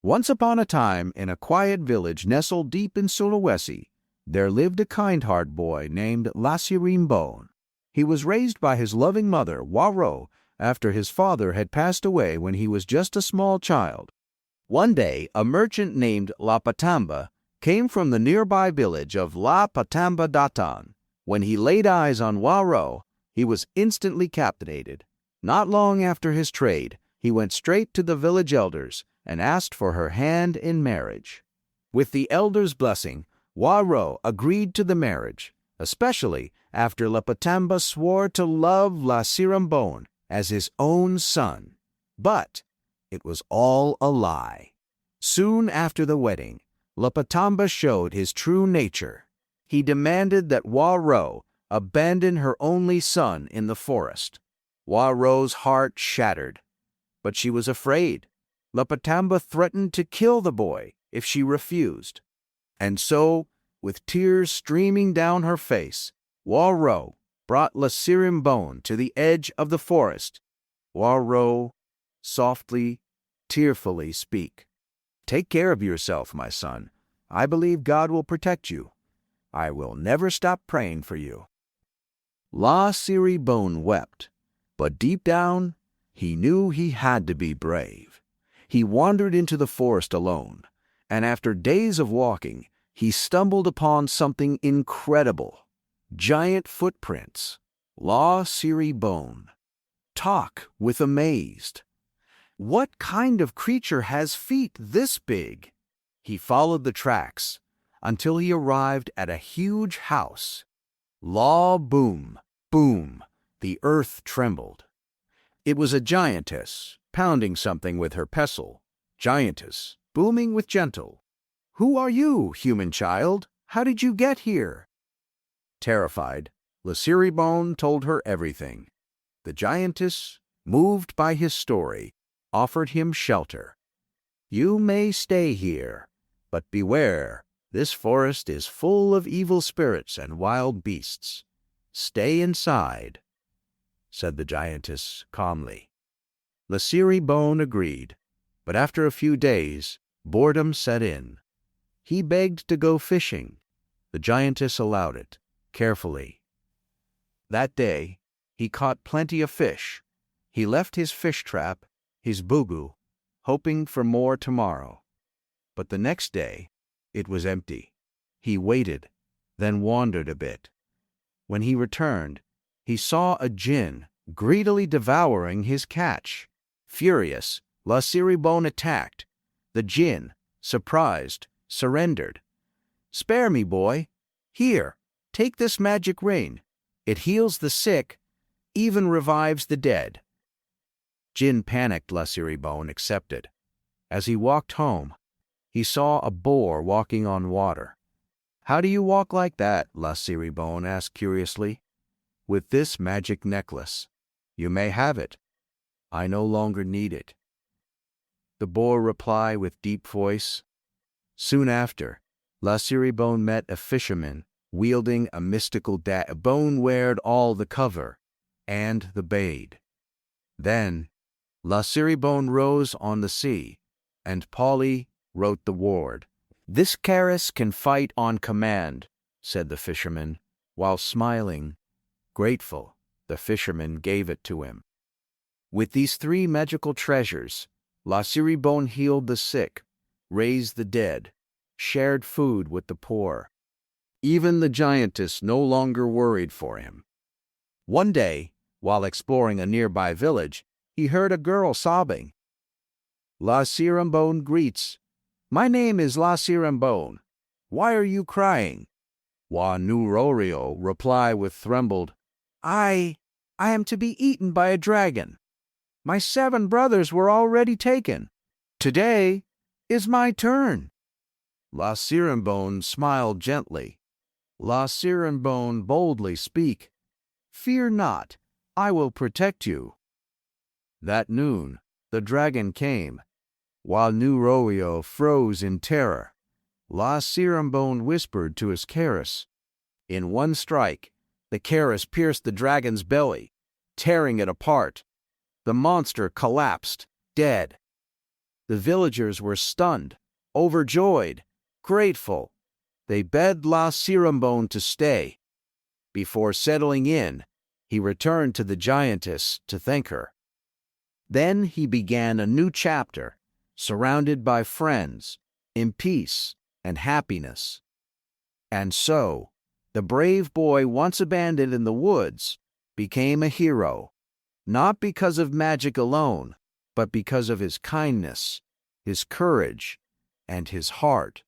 Once upon a time, in a quiet village nestled deep in Sulawesi, there lived a kind-hearted boy named Sirimbone. He was raised by his loving mother, Waro, after his father had passed away when he was just a small child. One day, a merchant named La Patamba came from the nearby village of La Patamba Datan. When he laid eyes on Waro, he was instantly captivated. Not long after his trade, he went straight to the village elders and asked for her hand in marriage. With the elders' blessing, Waro agreed to the marriage, especially after La Patamba swore to love Sirimbone as his own son. But it was all a lie. Soon after the wedding, La Patamba showed his true nature. He demanded that Waro abandon her only son in the forest. Waro's heart shattered, but she was afraid. La Patamba threatened to kill the boy if she refused. And so, with tears streaming down her face, Waro brought Sirimbone to the edge of the forest. Waro softly, tearfully speak. "Take care of yourself, my son. I believe God will protect you. I will never stop praying for you." Sirimbone wept, but deep down, he knew he had to be brave. He wandered into the forest alone, and after days of walking, he stumbled upon something incredible. Giant footprints. Sirimbone. Talk with amazed. What kind of creature has feet this big? He followed the tracks until he arrived at a huge house. Boom, boom, the earth trembled. It was a giantess, pounding something with her pestle. Giantess, booming with gentle. "Who are you, human child? How did you get here?" Terrified, Sirimbone told her everything. The giantess, moved by his story, offered him shelter. "You may stay here, but beware, this forest is full of evil spirits and wild beasts. Stay inside," said the giantess calmly. Sirimbone agreed, but after a few days, boredom set in. He begged to go fishing. The giantess allowed it, carefully. That day, he caught plenty of fish. He left his fish trap, his bugu, hoping for more tomorrow. But the next day, it was empty. He waited, then wandered a bit. When he returned, he saw a jinn greedily devouring his catch. Furious, Sirimbone attacked. The jinn, surprised, surrendered. "Spare me, boy. Here, take this magic ring. It heals the sick, even revives the dead." Jinn panicked. Sirimbone accepted. As he walked home, he saw a boar walking on water. "How do you walk like that?" Sirimbone asked curiously. "With this magic necklace. You may have it. I no longer need it." The boar replied with deep voice. Soon after, Sirimbone met a fisherman wielding a mystical bone weared all the cover and the bait. Then Sirimbone rose on the sea, and Polly wrote the word. "This Karis can fight on command," said the fisherman, while smiling. Grateful, the fisherman gave it to him. With these three magical treasures, Sirimbone healed the sick, raised the dead, shared food with the poor. Even the giantess no longer worried for him. One day, while exploring a nearby village, he heard a girl sobbing. Sirimbone greets. "My name is Sirimbone. Why are you crying?" Nurorio replied with trembled, I am to be eaten by a dragon. My 7 brothers were already taken. Today is my turn." Sirimbone smiled gently. Sirimbone boldly speak. "Fear not, I will protect you." That noon, the dragon came. While Nuroio froze in terror, Sirimbone whispered to his Karis. In one strike, the Karis pierced the dragon's belly, tearing it apart. The monster collapsed, dead. The villagers were stunned, overjoyed, grateful. They begged La Sirimbone to stay. Before settling in, he returned to the giantess to thank her. Then he began a new chapter, surrounded by friends, in peace and happiness. And so, the brave boy once abandoned in the woods became a hero, not because of magic alone, but because of his kindness, his courage, and his heart.